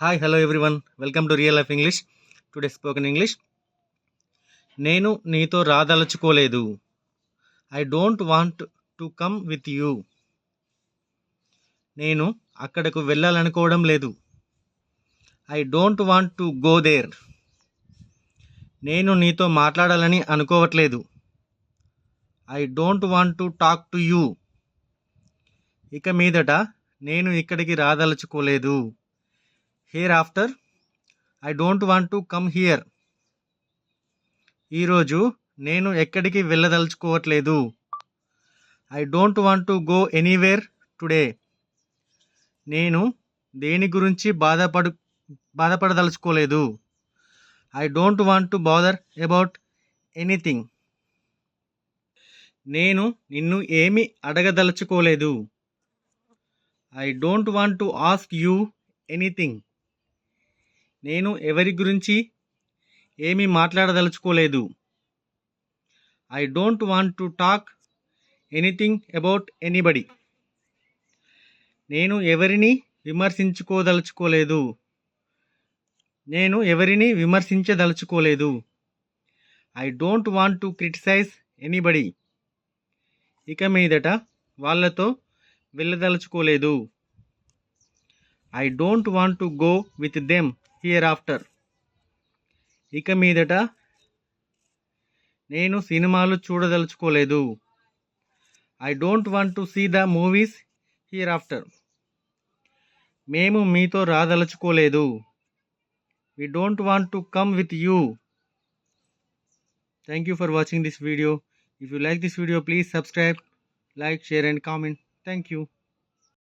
Hi hello everyone, welcome to real life English. Today spoken English. నేను నీతో రాదలుచుకోలేదు. I don't want to come with you. నేను అక్కడకు వెళ్ళాలనుకోవడం లేదు. I don't want to go there. నేను నీతో మాట్లాడాలని అనుకోవట్లేదు. I don't want to talk to you. ఇక మీదట నేను ఇక్కడికి రాదలుచుకోలేదు. Here after I don't want to come here. ఈరోజు నేను ఎక్కడికి వెళ్ళదలుచుకోవట్లేదు. I don't want to go anywhere today. నేను దేని గురించి బాధపడదలుచుకోలేదు. I don't want to bother about anything. నేను నిన్ను ఏమి అడగదలుచుకోలేదు. I don't want to ask you anything. నేను ఎవరి గురించి ఏమీ మాట్లాడదలుచుకోలేదు. I don't want to talk anything about anybody. నేను ఎవరిని విమర్శించుకోదలుచుకోలేదు. నేను ఎవరిని విమర్శించదలుచుకోలేదు. I don't want to criticise anybody. ఇక మీదట వాళ్ళతో వెళ్ళదలుచుకోలేదు. I don't want to go with them here after. ఇక మీదట నేను సినిమాలు చూడదలుచుకోలేదు. I don't want to see the movies here after. మేము మీతో రాదలుచుకోలేదు. We don't want to come with you. Thank you for watching this video. If you like this video, please subscribe, like, share and comment. Thank you.